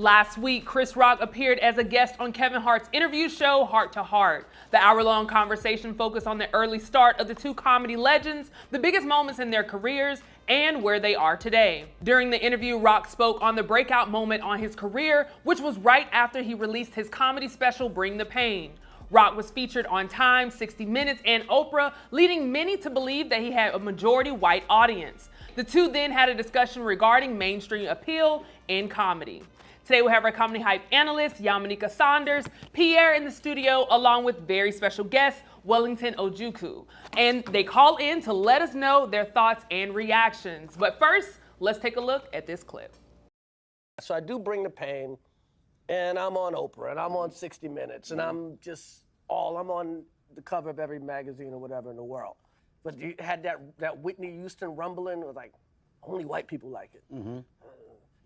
Last week, Chris Rock appeared as a guest on Kevin Hart's interview show, Hart to Hart. The hour-long conversation focused on the early start of the two comedy legends, the biggest moments in their careers, and where they are today. During the interview, Rock spoke on the breakout moment on his career, which was right after he released his comedy special, Bring the Pain. Rock was featured on Time, 60 Minutes, and Oprah, leading many to believe that he had a majority white audience. The two then had a discussion regarding mainstream appeal in comedy. Today we have our comedy hype analyst, Yamanika Saunders, Pierre in the studio, along with very special guest, Wellington Ojukwu. And they call in to let us know their thoughts and reactions. But first, let's take a look at this clip. So I do Bring the Pain, and I'm on Oprah, and I'm on 60 Minutes, and I'm on the cover of every magazine or whatever in the world. But you had that Whitney Houston rumbling, it was like, only white people like it.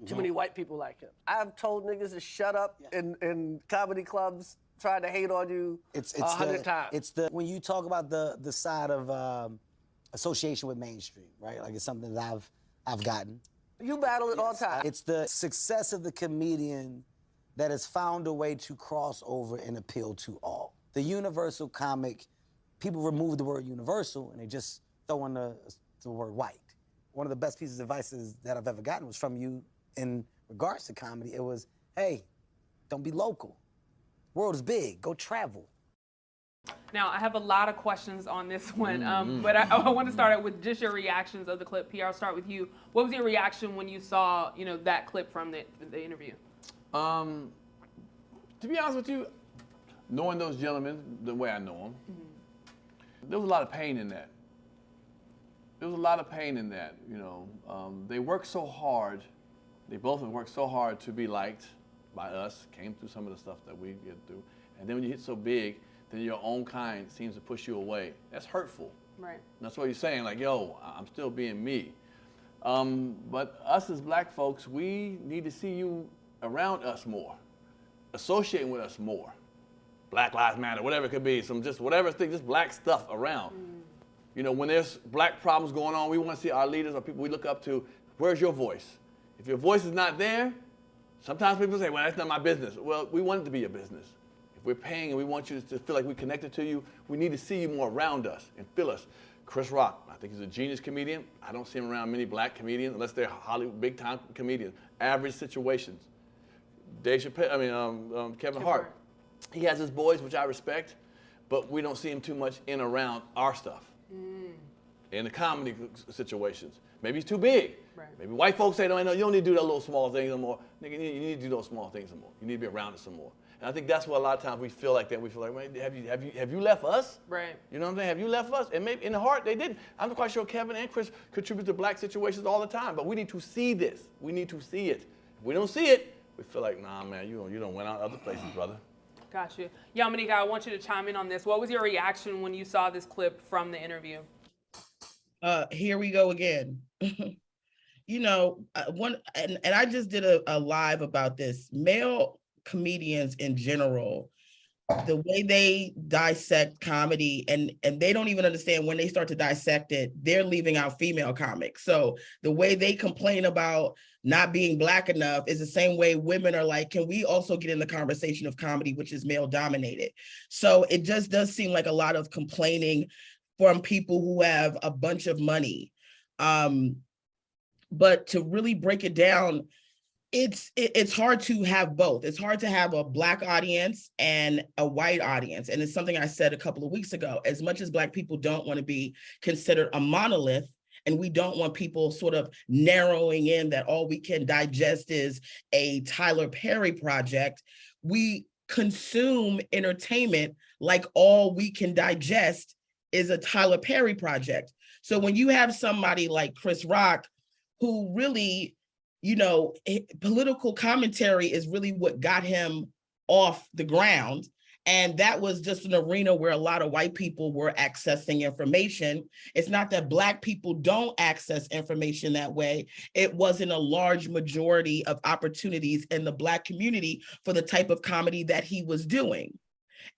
Too many white people like him. I've told niggas to shut up in comedy clubs, trying to hate on you 100 times. It's when you talk about the side of association with mainstream, right? Like it's something that I've gotten. You battle it all the time. It's the success of the comedian that has found a way to cross over and appeal to all. The universal comic, people remove the word universal and they just throw in the word white. One of the best pieces of advice that I've ever gotten was from you in regards to comedy. It was, hey, don't be local. World is big, go travel. Now, I have a lot of questions on this one, but I want to start out with just your reactions of the clip. Pierre, I'll start with you. What was your reaction when you saw, that clip from the interview? To be honest with you, knowing those gentlemen the way I know them, there was a lot of pain in that. There was a lot of pain in that, They worked so hard. They both have worked so hard to be liked by us, came through some of the stuff that we get through. And then when you hit so big, then your own kind seems to push you away. That's hurtful. Right. And that's what you're saying, like, yo, I'm still being me. But us as black folks, we need to see you around us more, associating with us more. Black Lives Matter, whatever it could be, whatever thing, just black stuff around. When there's black problems going on, we want to see our leaders or people we look up to, where's your voice? If your voice is not there, sometimes people say, well, that's not my business. Well, we want it to be your business. If we're paying and we want you to feel like we're connected to you, we need to see you more around us and feel us. Chris Rock, I think he's a genius comedian. I don't see him around many black comedians unless they're Hollywood big-time comedians. Average situations. Dave Chappelle, Kevin Hart. He has his boys, which I respect, but we don't see him too much in around our stuff. In the comedy situations. Maybe he's too big. Right. Maybe white folks say, no, you don't need to do that little small things no more. Nigga, you need to do those small things some more. You need to be around it some more. And I think that's what a lot of times we feel like that. We feel like, man, have you left us? Right. You know what I'm saying? Have you left us? And maybe in the heart they didn't. I'm quite sure Kevin and Chris contribute to black situations all the time. But we need to see this. We need to see it. If we don't see it, we feel like, nah, man, you don't went out other places, brother. Got you. Yamanika, I want you to chime in on this. What was your reaction when you saw this clip from the interview? Here we go again. And I just did a live about this. Male comedians in general, the way they dissect comedy, and they don't even understand when they start to dissect it, they're leaving out female comics. So the way they complain about not being black enough is the same way women are like, can we also get in the conversation of comedy, which is male dominated? So it just does seem like a lot of complaining from people who have a bunch of money. But to really break it down, it's hard to have both. It's hard to have a black audience and a white audience. And it's something I said a couple of weeks ago. As much as black people don't want to be considered a monolith, and we don't want people sort of narrowing in that all we can digest is a Tyler Perry project, we consume entertainment like all we can digest is a Tyler Perry project. So when you have somebody like Chris Rock, who really, political commentary is really what got him off the ground. And that was just an arena where a lot of white people were accessing information. It's not that black people don't access information that way. It wasn't a large majority of opportunities in the black community for the type of comedy that he was doing.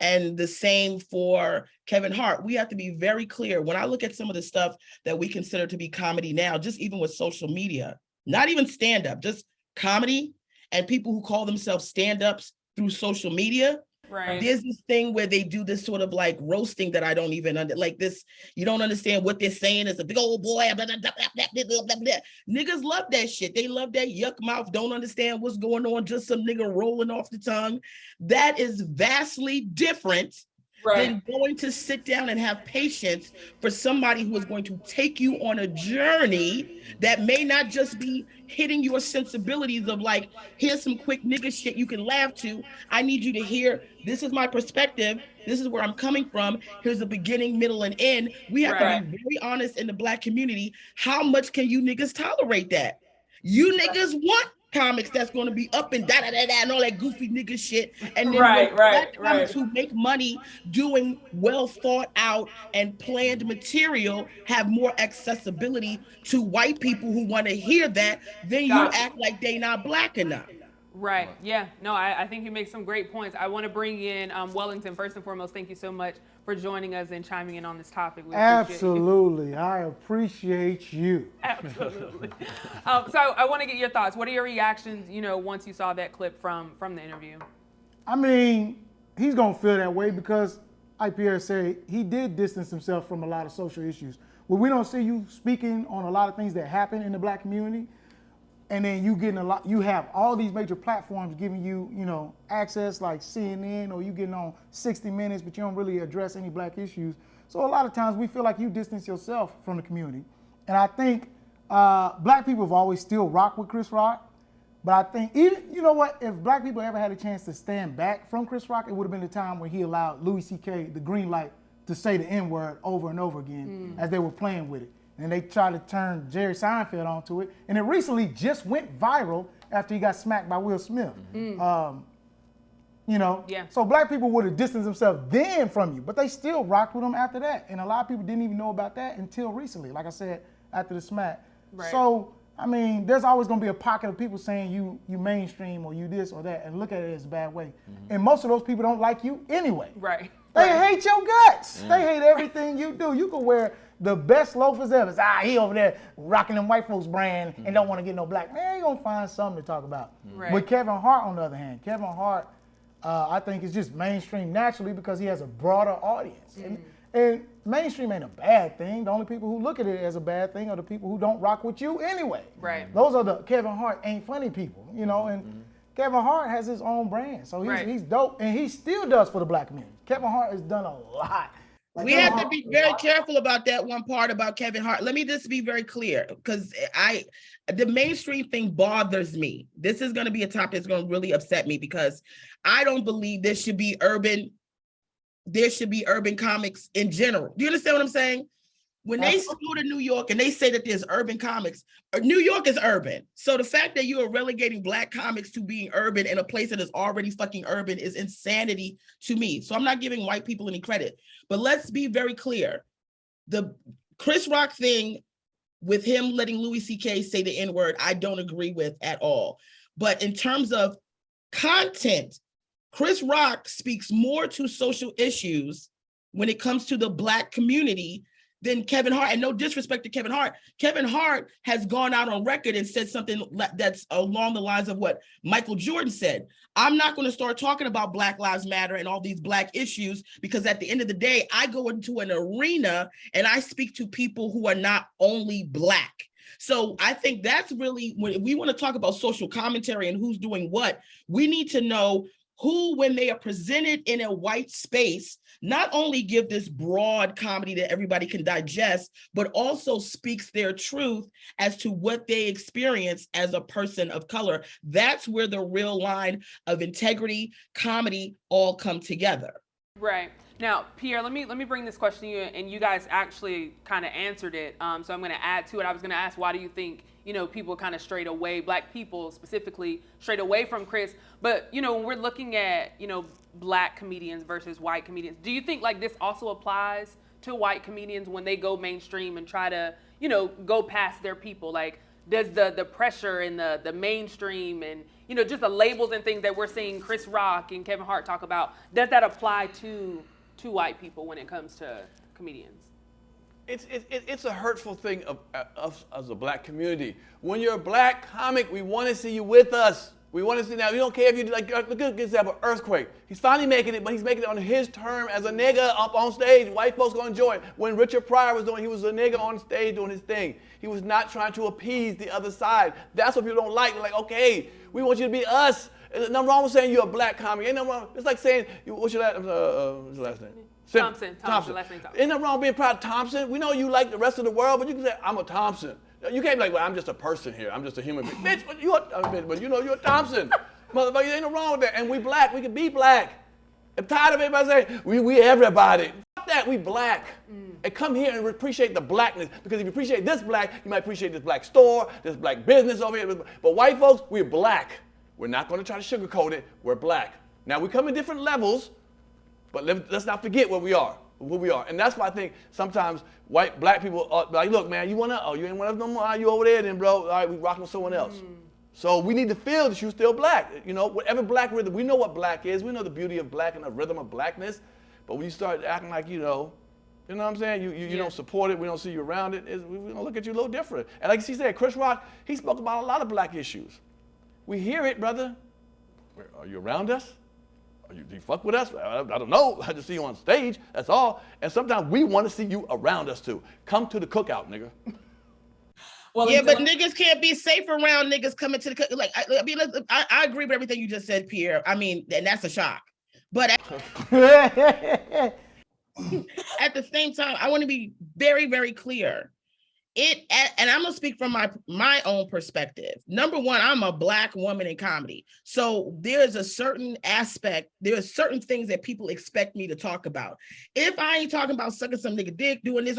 And the same for Kevin Hart. We have to be very clear. When I look at some of the stuff that we consider to be comedy now, just even with social media, not even stand-up, just comedy, and people who call themselves stand-ups through social media. Right. There's this thing where they do this sort of like roasting that I don't even like this. You don't understand what they're saying. It's a big old boy. Blah, blah, blah, blah, blah, blah, blah. Niggas love that shit. They love that yuck mouth. Don't understand what's going on. Just some nigga rolling off the tongue. That is vastly different than going to sit down and have patience for somebody who is going to take you on a journey that may not just be hitting your sensibilities of like, here's some quick nigga shit you can laugh to. I need you to hear, this is my perspective. This is where I'm coming from. Here's the beginning, middle, and end. We have to be very honest in the Black community. How much can you niggas tolerate that? You niggas want comics that's going to be up and da da da da and all that goofy nigga shit, and then Black comics who make money doing well thought out and planned material have more accessibility to white people who want to hear that. Then you act like they not Black enough. Right. Yeah. No, I think you make some great points. I want to bring in Wellington. First and foremost, thank you so much for joining us and chiming in on this topic. We Absolutely. I appreciate you. Absolutely. So I want to get your thoughts. What are your reactions, once you saw that clip from the interview? I mean, he's going to feel that way because, like Pierre said, he did distance himself from a lot of social issues. When we don't see you speaking on a lot of things that happen in the Black community, and then you have all these major platforms giving you, access like CNN, or you getting on 60 Minutes, but you don't really address any Black issues. So a lot of times we feel like you distance yourself from the community. And I think Black people have always still rocked with Chris Rock, but I think even, if Black people ever had a chance to stand back from Chris Rock, it would have been the time when he allowed Louis C.K. the green light to say the N-word over and over again as they were playing with it. And they tried to turn Jerry Seinfeld onto it. And it recently just went viral after he got smacked by Will Smith. So Black people would have distanced themselves then from you, but they still rocked with him after that. And a lot of people didn't even know about that until recently, like I said, after the smack. Right. So, I mean, there's always gonna be a pocket of people saying you mainstream or you this or that and look at it as a bad way. And most of those people don't like you anyway. Right. They hate your guts. They hate everything you do. You can wear the best loafers ever. He over there rocking them white folks brand and don't want to get no Black. Man, you gonna find something to talk about. Right. With Kevin Hart, on the other hand, Kevin Hart, I think is just mainstream naturally because he has a broader audience. And mainstream ain't a bad thing. The only people who look at it as a bad thing are the people who don't rock with you anyway. Right. Those are the Kevin Hart ain't funny people, and Kevin Hart has his own brand. So he's dope, and he still does for the Black community. Kevin Hart has done a lot. We have to be very careful about that one part about Kevin Hart. Let me just be very clear, because the mainstream thing bothers me. This is going to be a topic that's going to really upset me because I don't believe there should be urban comics in general. Do you understand what I'm saying? When they go to New York and they say that there's urban comics, New York is urban. So the fact that you are relegating Black comics to being urban in a place that is already fucking urban is insanity to me. So I'm not giving white people any credit. But let's be very clear. The Chris Rock thing with him letting Louis C.K. say the N-word, I don't agree with at all. But in terms of content, Chris Rock speaks more to social issues when it comes to the Black community than Kevin Hart. And no disrespect to Kevin Hart. Kevin Hart has gone out on record and said something that's along the lines of what Michael Jordan said. I'm not going to start talking about Black Lives Matter and all these Black issues because at the end of the day, I go into an arena and I speak to people who are not only Black. So I think that's really, when we want to talk about social commentary and who's doing what, we need to know who, when they are presented in a white space, not only give this broad comedy that everybody can digest, but also speaks their truth as to what they experience as a person of color. That's where the real line of integrity, comedy all come together. Right. Now, Pierre, let me bring this question to you, and you guys actually kind of answered it. So I'm going to add to it. I was going to ask, why do you think, people kind of strayed away, Black people specifically strayed away from Chris? But, when we're looking at, Black comedians versus white comedians, do you think like this also applies to white comedians when they go mainstream and try to, go past their people? Like, does the pressure and the mainstream and, just the labels and things that we're seeing Chris Rock and Kevin Hart talk about, does that apply to white people when it comes to comedians? It's a hurtful thing of us as a Black community. When you're a Black comic, we want to see you with us. We want to see now. We don't care if you like. Look at good example, earthquake. He's finally making it, but he's making it on his term as a nigga up on stage. White folks gonna enjoy it. When Richard Pryor was doing, he was a nigga on stage doing his thing. He was not trying to appease the other side. That's what people don't like. They're like, okay, we want you to be us. There's nothing wrong with saying you're a black comic. Ain't nothing wrong. It's like saying, what's your last name? Thompson. Last name Thompson. Ain't nothing wrong being proud of Thompson. We know you like the rest of the world, but you can say, I'm a Thompson. You can't be like, well, I'm just a person here. I'm just a human being. Bitch, but you know you're a Thompson. Motherfucker, ain't no wrong with that. And we black. We can be black. I'm tired of everybody saying, we everybody. Fuck that, we black. And come here and appreciate the blackness. Because if you appreciate this black, you might appreciate this black store, this black business over here. But white folks, we're black. We're not going to try to sugarcoat it. We're black. Now, we come in different levels, but let's not forget where we are. And that's why I think sometimes black people are like, look, man, you ain't want us no more? You over there then, bro. All right, we rocking with someone else. So we need to feel that you're still black. You know, whatever black rhythm, we know what black is. We know the beauty of black and the rhythm of blackness. But when you start acting like, you know what I'm saying? You don't support it. We don't see you around it. We're gonna look at you a little different. And like she said, Chris Rock, he spoke about a lot of black issues. We hear it, brother. Are you around us? Do you fuck with us? I don't know. I just see you on stage. That's all. And sometimes we want to see you around us too. Come to the cookout, nigga. Well, yeah, but niggas can't be safe around niggas coming to the cookout. Like, I mean, I agree with everything you just said, Pierre. I mean, and that's a shock. But at the same time, I want to be very, very clear. And I'm gonna speak from my own perspective. Number one, I'm a black woman in comedy. So there's a certain aspect, there's certain things that people expect me to talk about. If I ain't talking about sucking some nigga dick, doing this,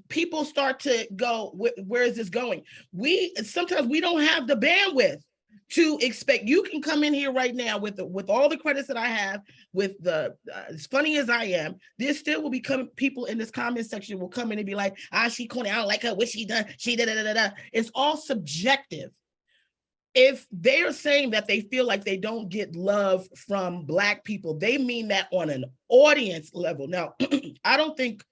people start to go, where is this going? Sometimes we don't have the bandwidth to expect. You can come in here right now with all the credits that I have, with the as funny as I am, there still will be people in this comment section will come in and be like, she corny, I don't like her, what she done, she da. It's all subjective. If they're saying that they feel like they don't get love from black people, they mean that on an audience level. Now, I don't think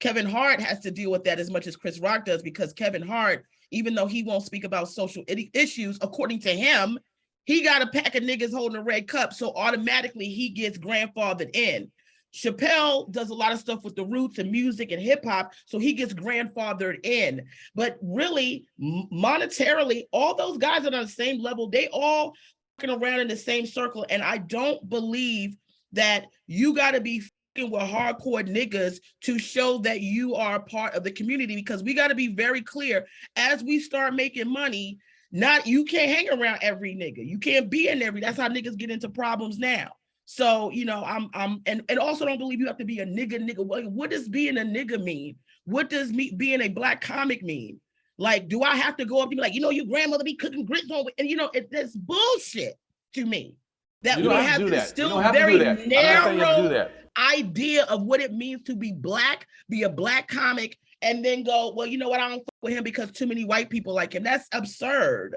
Kevin Hart has to deal with that as much as Chris Rock does, because Kevin Hart, even though he won't speak about social issues, according to him, he got a pack of niggas holding a red cup, so automatically he gets grandfathered in. Chappelle does a lot of stuff with the roots and music and hip hop, so he gets grandfathered in. But really, monetarily, all those guys are on the same level. They all walking around in the same circle, and I don't believe that you got to be with hardcore niggas to show that you are a part of the community, because we got to be very clear as we start making money. You can't hang around every nigga. You can't be in every. That's how niggas get into problems now. So and also don't believe you have to be a nigga. What does being a nigga mean? What does being a black comic mean? Like, do I have to go up and be like, your grandmother be cooking grits on, and that's bullshit to me. That we have to still very narrow idea of what it means to be black, be a black comic, and then go, well, you know what, I don't fuck with him because too many white people like him. That's absurd.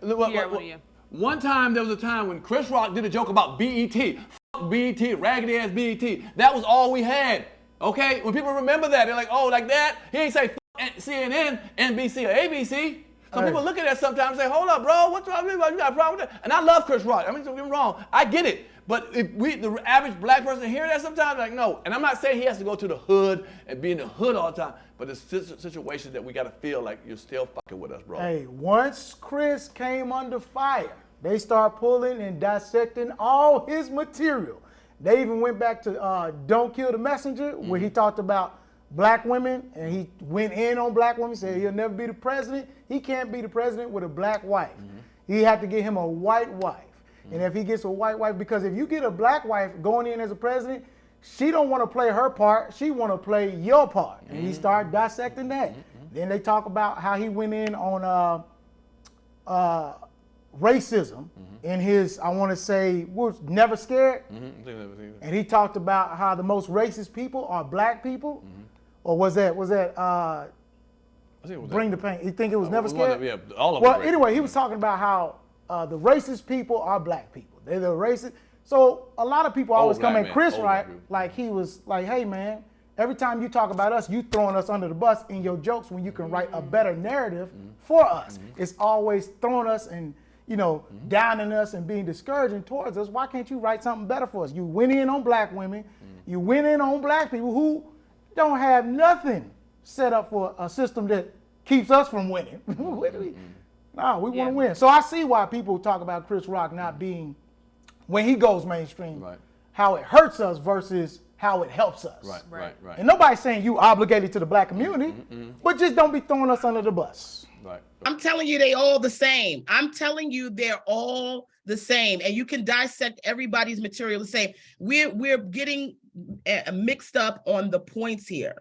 One time, there was a time when Chris Rock did a joke about BET. Fuck BET, raggedy ass BET. That was all we had, okay? When people remember that, they're like, oh, like that? He ain't say fuck CNN, NBC, or ABC. Some people look at that sometimes and say, hold up, bro, what's wrong with you? You got a problem with that? And I love Chris Rock. I mean, don't get me wrong. I get it. But if the average black person hear that sometimes, like, no. And I'm not saying he has to go to the hood and be in the hood all the time, but it's situations that we got to feel like you're still fucking with us, bro. Hey, once Chris came under fire, they start pulling and dissecting all his material. They even went back to Don't Kill the Messenger, where he talked about black women, and he went in on black women, said he'll never be the president. He can't be the president with a black wife. He had to get him a white wife. And if he gets a white wife, because if you get a black wife going in as a president, she don't want to play her part, she want to play your part. And he started dissecting that. Then they talk about how he went in on racism in his, I want to say, was Never Scared. And he talked about how the most racist people are black people. Or was that Bring the Pain? You think it was Never Scared? Yeah, all of them. Well, anyway, he was talking about how the racist people are black people. They're the racist. So a lot of people always come at Chris, right? Like he was like, hey man, every time you talk about us, you throwing us under the bus in your jokes when you can write a better narrative for us. It's always throwing us and downing us and being discouraging towards us, why can't you write something better for us? You went in on black women, you went in on black people who don't have nothing set up for a system that keeps us from winning. No, we want to win. So I see why people talk about Chris Rock not being, when he goes mainstream, how it hurts us versus how it helps us. Right. And nobody's saying you obligated to the black community, but just don't be throwing us under the bus. Right. I'm telling you, they all the same. I'm telling you, they're all the same. And you can dissect everybody's material the same. We're getting mixed up on the points here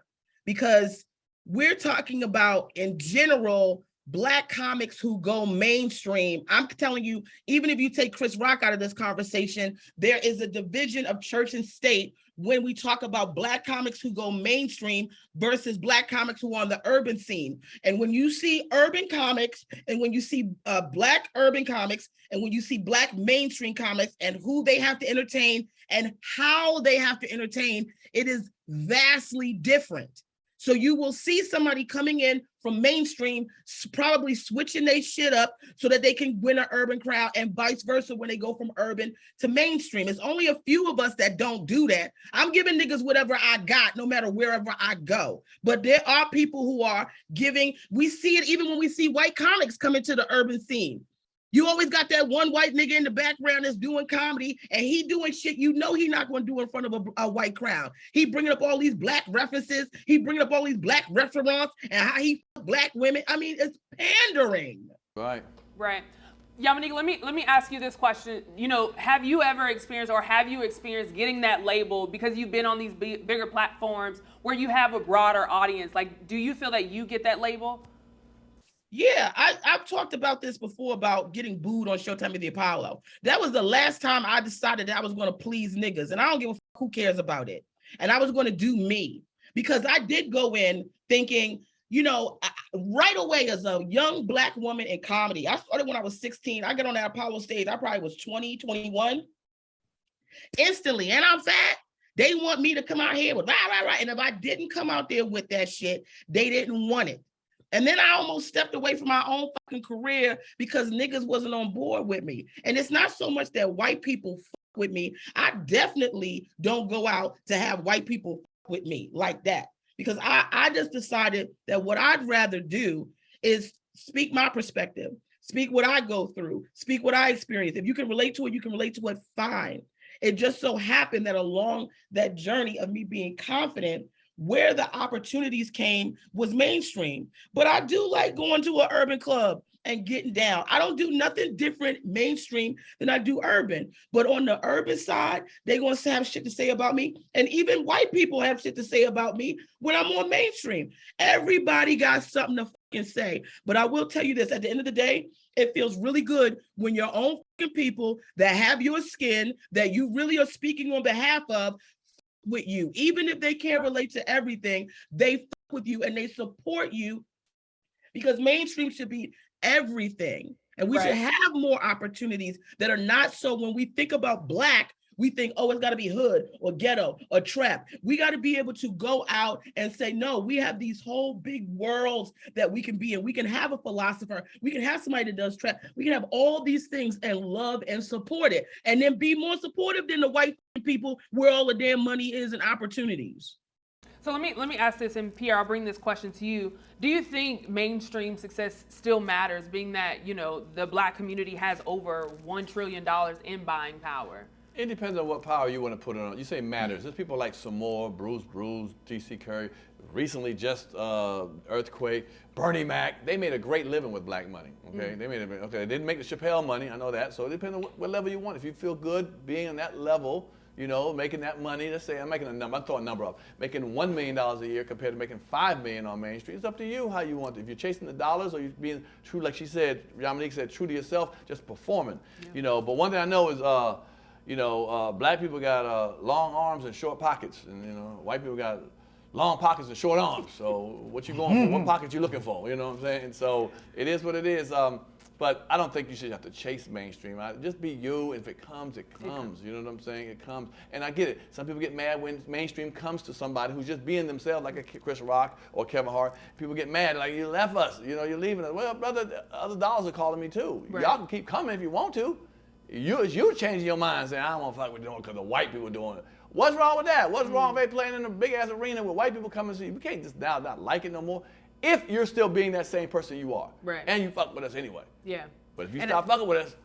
because we're talking about, in general, Black comics who go mainstream. I'm telling you, even if you take Chris Rock out of this conversation, there is a division of church and state when we talk about Black comics who go mainstream versus Black comics who are on the urban scene. And when you see urban comics, and when you see Black urban comics, and when you see Black mainstream comics and who they have to entertain and how they have to entertain, it is vastly different. So you will see somebody coming in from mainstream, probably switching their shit up so that they can win an urban crowd, and vice versa when they go from urban to mainstream. It's only a few of us that don't do that. I'm giving niggas whatever I got, no matter wherever I go. But there are people who are giving, we see it even when we see white comics come into the urban scene. You always got that one white nigga in the background that's doing comedy, and he doing shit you know he not going to do in front of a white crowd. He bringing up all these Black references. He bringing up all these Black restaurants and how he Black women. I mean, it's pandering. Right. Yamanika, let me ask you this question. Have you ever experienced, or have you experienced getting that label because you've been on these bigger platforms where you have a broader audience? Like, do you feel that you get that label? Yeah, I've talked about this before about getting booed on Showtime of the Apollo. That was the last time I decided that I was going to please niggas, and I don't give a fuck who cares about it. And I was going to do me, because I did go in thinking, right away as a young Black woman in comedy. I started when I was 16. I got on that Apollo stage. I probably was 20, 21. Instantly, and I'm fat. They want me to come out here with rah. And if I didn't come out there with that shit, they didn't want it. And then I almost stepped away from my own fucking career because niggas wasn't on board with me. And it's not so much that white people fuck with me. I definitely don't go out to have white people fuck with me like that. Because I just decided that what I'd rather do is speak my perspective, speak what I go through, speak what I experience. If you can relate to it, you can relate to it, fine. It just so happened that along that journey of me being confident, where the opportunities came was mainstream. But I do like going to an urban club and getting down. I don't do nothing different mainstream than I do urban. But on the urban side, they're going to have shit to say about me. And even white people have shit to say about me when I'm on mainstream. Everybody got something to fucking say. But I will tell you this, at the end of the day, it feels really good when your own fucking people that have your skin, that you really are speaking on behalf of, with you. Even if they can't relate to everything, they fuck with you and they support you, because mainstream should be everything. And we should have more opportunities that are not so, when we think about Black, we think, oh, it's got to be hood or ghetto or trap. We got to be able to go out and say, no, we have these whole big worlds that we can be in. We can have a philosopher. We can have somebody that does trap. We can have all these things and love and support it. And then be more supportive than the white people where all the damn money is and opportunities. So let me ask this, and Pierre, I'll bring this question to you. Do you think mainstream success still matters, being that, the Black community has over $1 trillion in buying power? It depends on what power you want to put it on. You say matters. There's people like Samore, Bruce, T.C. Curry, recently just Earthquake, Bernie Mac. They made a great living with Black money. Okay, They didn't make the Chappelle money. I know that. So it depends on what level you want. If you feel good being on that level, making that money. Let's say I'm making a number. I throw a number up. Making $1 million a year compared to making $5 million on Main Street. It's up to you how you want it. If you're chasing the dollars, or you're being true, like she said, Yamanika said, true to yourself, just performing. Yeah. But one thing I know is. Black people got long arms and short pockets, and white people got long pockets and short arms. So what you going for? What pocket you looking for? You know what I'm saying? So it is what it is. But But I don't think you should have to chase mainstream. Just be you. If it comes, it comes. You know what I'm saying? It comes. And I get it. Some people get mad when mainstream comes to somebody who's just being themselves, like a Chris Rock or Kevin Hart. People get mad, like, you left us. You know, you're leaving us. Well, brother, other dollars are calling me too. Right. Y'all can keep coming if you want to. You changing your mind, saying, I don't want to fuck with doing it because the white people doing it. What's wrong with that? What's wrong with playing in a big-ass arena with white people coming to see you? We can't just now not like it no more. If you're still being that same person you are. Right. And you fuck with us anyway. Yeah. But if you stop fucking with us,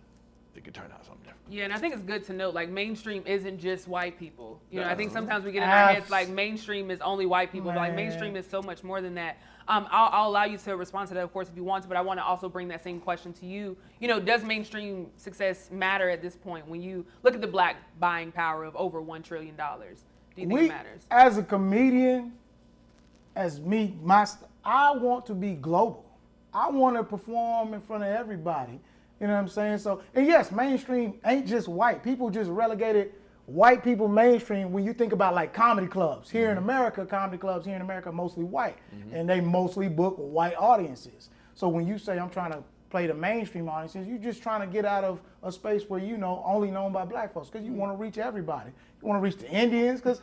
it could turn out something different. Yeah, and I think it's good to note, like, mainstream isn't just white people. You know, I think sometimes we get in our heads, like, mainstream is only white people. But, like, mainstream is so much more than that. I'll allow you to respond to that, of course, if you want to, but I want to also bring that same question to you. You know, does mainstream success matter at this point when you look at the black buying power of over $1 trillion? Do you think it matters? As a comedian, as me, I want to be global. I want to perform in front of everybody. You know what I'm saying? So, and yes, mainstream ain't just white. People just relegated white people mainstream when you think about like comedy clubs. Here in America, comedy clubs here in America are mostly white. And they mostly book white audiences. So when you say I'm trying to play the mainstream audiences, you're just trying to get out of a space where you know only known by black folks because you want to reach everybody. You want to reach the Indians because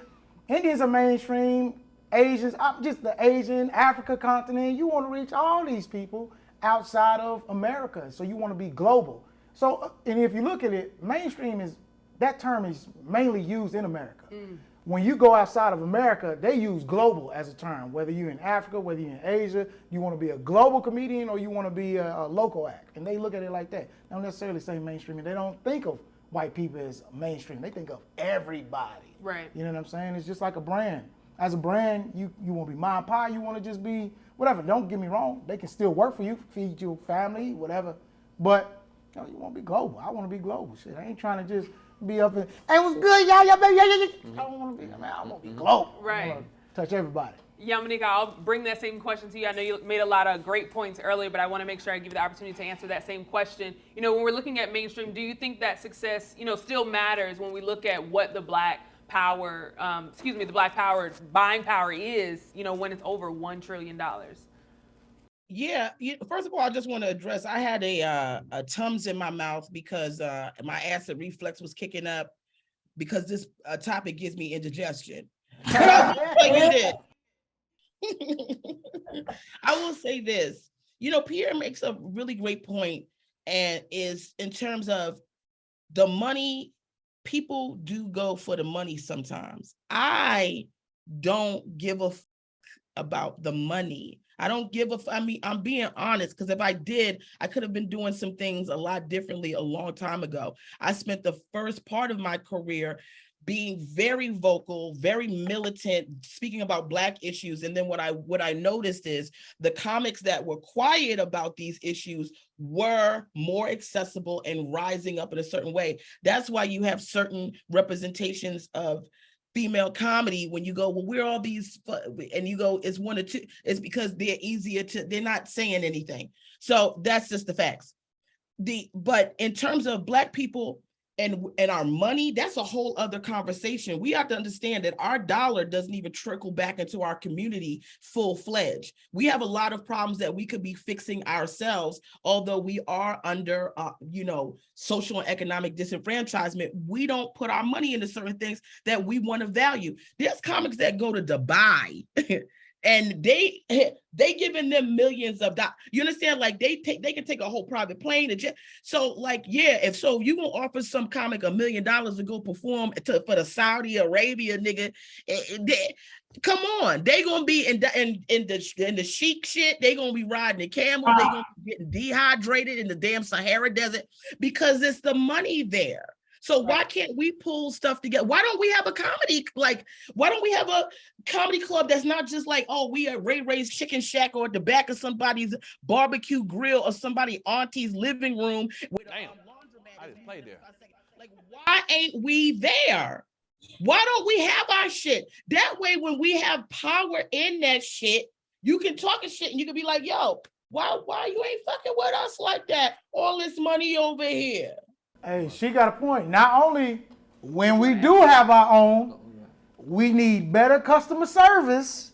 Indians are mainstream. Asians, just the Asian, Africa continent, you want to reach all these people outside of America. So you want to be global. So, and if you look at it, mainstream that term is mainly used in America. When you go outside of America, they use global as a term, whether you're in Africa, whether you're in Asia, you want to be a global comedian or you want to be a local act. And they look at it like that. They don't necessarily say mainstream, and they don't think of white people as mainstream. They think of everybody. Right. You know what I'm saying? It's just like a brand. As a brand, you want to be mom and pop, you want to just be whatever. Don't get me wrong. They can still work for you, feed your family, whatever. But you know, you want to be global. I want to be global. Shit, I ain't trying to just be up in, hey, what's good, y'all? I don't want to be, man, I want to be global. Right. I want to touch everybody. Yamanika, I'll bring that same question to you. I know you made a lot of great points earlier, but I want to make sure I give you the opportunity to answer that same question. You know, when we're looking at mainstream, do you think that success, you know, still matters when we look at what the black power, the black power buying power is, you know, when it's over $1 trillion? Yeah. First of all, I just want to address, I had a Tums in my mouth because my acid reflux was kicking up because this topic gives me indigestion. But I will tell you this. I will say this. You know, Pierre makes a really great point, and is in terms of the money. People do go for the money sometimes. I don't give a fuck about the money. I don't give a fuck. I mean, I'm being honest, because if I did, I could have been doing some things a lot differently a long time ago. I spent the first part of my career being very vocal, very militant, speaking about Black issues. And then what I noticed is the comics that were quiet about these issues were more accessible and rising up in a certain way. That's why you have certain representations of female comedy when you go, well, we're all these, and you go, it's one or two, it's because they're not saying anything. So that's just the facts. But in terms of Black people and our money, that's a whole other conversation. We have to understand that our dollar doesn't even trickle back into our community full-fledged. We have a lot of problems that we could be fixing ourselves, although we are under, social and economic disenfranchisement. We don't put our money into certain things that we want to value. There's comics that go to Dubai and they giving them millions of dollars. You understand? Like they can take a whole private plane and jet. So like, yeah, if so, you gonna offer some comic $1 million to go perform for the Saudi Arabia nigga. Come on, they gonna be in the chic shit. They gonna be riding the camel. They gonna be getting dehydrated in the damn Sahara Desert because it's the money there. So why can't we pull stuff together? Why don't we have a comedy, why don't we have a comedy club that's not just like, oh, we at Ray Ray's Chicken Shack or at the back of somebody's barbecue grill or somebody auntie's living room with a laundromat. I just played there. Like, why ain't we there? Why don't we have our shit? That way, when we have power in that shit, you can talk a shit and you can be like, yo, why you ain't fucking with us like that? All this money over here. Hey, she got a point. Not only when we do have our own, we need better customer service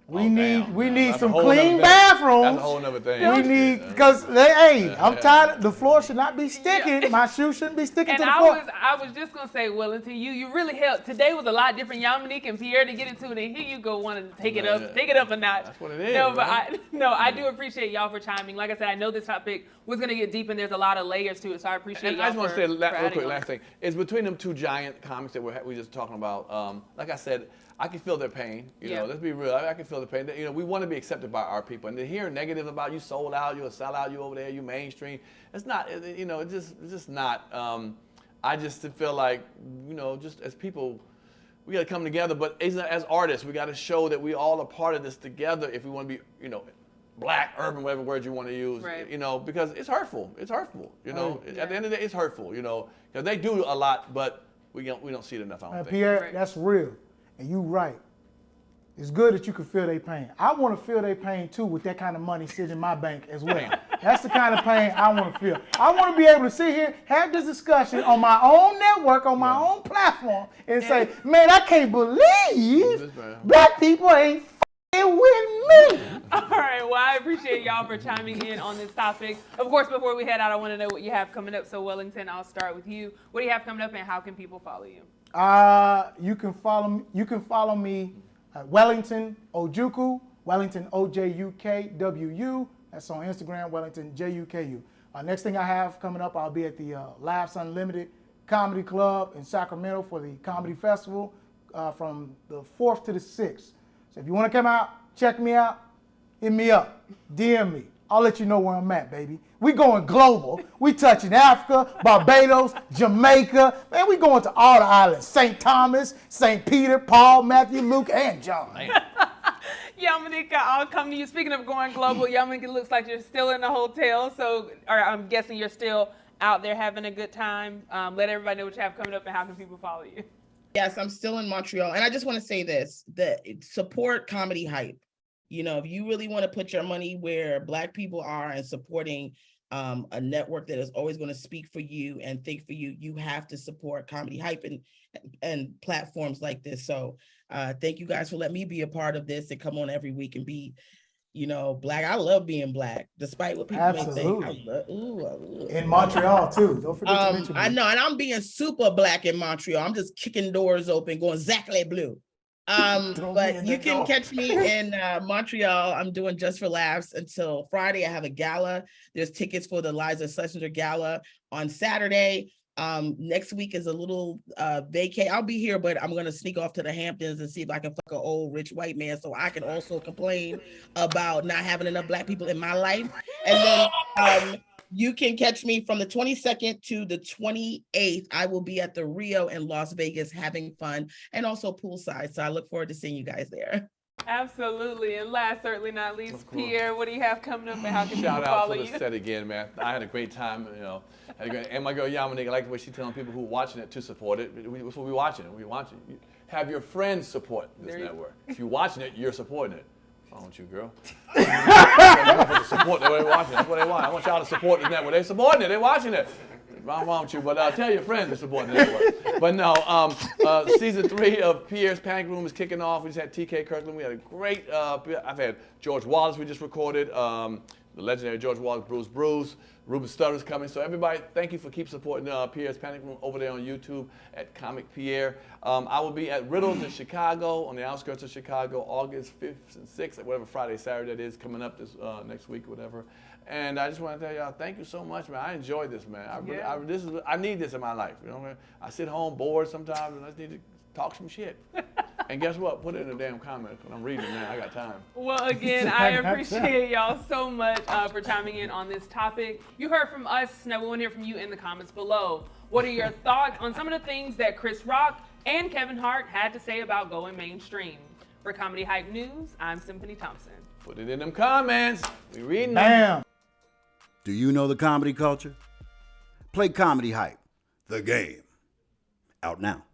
We need That's a some whole clean nother thing. bathrooms. That's a whole nother thing. We need, because, hey, I'm tired. The floor should not be sticking. My shoe shouldn't be sticking And to the floor. I was just gonna say, Wellington, you really helped. Today was a lot different. Yamanique and Pierre to get into it, and here you go wanting to take it up a notch. That's what it is. No, but right? I do appreciate y'all for chiming. Like I said, I know this topic was gonna get deep, and there's a lot of layers to it. So I appreciate And y'all. I just want to say real adding quick, on. last thing. It's between them two giant comics that we just talking about. Like I said, I can feel their pain. You know, let's be real. I can feel the pain. You know, we want to be accepted by our people, and to hear negative about you sold out, you're a sellout, you over there, you mainstream. It's not. You know, it's just not. I just feel like, you know, just as people, we got to come together. But as artists, we got to show that we all are part of this together. If we want to be, you know, black, urban, whatever word you want to use, right. You know, because it's hurtful. It's hurtful. You know, at the end of the day, it's hurtful. You know, because they do a lot, but we don't see it enough. I don't think. Pierre, Right. that's real. And you right. It's good that you can feel their pain. I want to feel their pain too with that kind of money sitting in my bank as well. That's the kind of pain I want to feel. I want to be able to sit here, have this discussion on my own network, on my own platform, and say, man, I can't believe black people ain't f***ing with me. All right, well, I appreciate y'all for chiming in on this topic. Of course, before we head out, I want to know what you have coming up. So, Wellington, I'll start with you. What do you have coming up, and how can people follow you? You can follow me at Wellington Ojukwu, Wellington OJUKWU. That's on Instagram, Wellington JUKU. Next thing I have coming up, I'll be at the Laughs Unlimited Comedy Club in Sacramento for the Comedy Festival from the 4th to the 6th. So if you want to come out, check me out, hit me up, DM me. I'll let you know where I'm at, baby. We going global. We touching Africa, Barbados, Jamaica. Man, we going to all the islands. St. Thomas, St. Peter, Paul, Matthew, Luke, and John. Yamanika, I'll come to you. Speaking of going global, Yamanika, it looks like you're still in the hotel. So, or I'm guessing you're still out there having a good time. Let everybody know what you have coming up and how can people follow you. Yes, I'm still in Montreal. And I just want to say this, that support Comedy Hype. You know, if you really want to put your money where Black people are and supporting a network that is always going to speak for you and think for you, you have to support Comedy Hype and platforms like this. So thank you guys for letting me be a part of this and come on every week and be, you know, Black. I love being Black, despite what people may think. In Montreal, too. Don't forget to mention me. I know, and I'm being super Black in Montreal. I'm just kicking doors open, going exactly blue. But you can catch me in Montreal. I'm doing Just for Laughs until Friday. I have a gala. There's tickets for the Liza Schlesinger Gala on Saturday. Next week is a little vacay. I'll be here, but I'm gonna sneak off to the Hamptons and see if I can fuck an old rich white man so I can also complain about not having enough Black people in my life. And then you can catch me from the 22nd to the 28th. I will be at the Rio in Las Vegas having fun and also poolside. So I look forward to seeing you guys there. Absolutely. And last, certainly not least, Pierre, what do you have coming up and how can people Shout out follow to you? the set again, man. I had a great time, you know. And my girl Yamanika, I like the way she's telling people who are watching it to support it. That's what we're watching. Have your friends support this network. If you're watching it, you're supporting it. Why don't you, girl? Support. They're watching. That's what they want. I want y'all to support the network. They're supporting it. They're watching it. Why don't you? But tell your friends to support the network. But no, season 3 of Pierre's Panic Room is kicking off. We just had TK Kirkland. We had a great. I've had George Wallace. We just recorded. The legendary George Wallace, Bruce. Ruben Stutter's coming. So everybody, thank you for keep supporting Pierre's Panic Room over there on YouTube at Comic Pierre. I will be at Riddles in Chicago, on the outskirts of Chicago, August 5th and 6th, whatever Friday, Saturday that is, coming up this next week, whatever. And I just want to tell y'all, thank you so much, man. I enjoyed this, man. I need this in my life. You know, I sit home bored sometimes, and I just need to talk some shit. And guess what? Put it in the damn comments when I'm reading, man. I got time. Well, again, I appreciate y'all so much for chiming in on this topic. You heard from us. Now we want to hear from you in the comments below. What are your thoughts on some of the things that Chris Rock and Kevin Hart had to say about going mainstream? For Comedy Hype News, I'm Symphony Thompson. Put it in them comments. We reading them. Bam. Do you know the comedy culture? Play Comedy Hype, the game. Out now.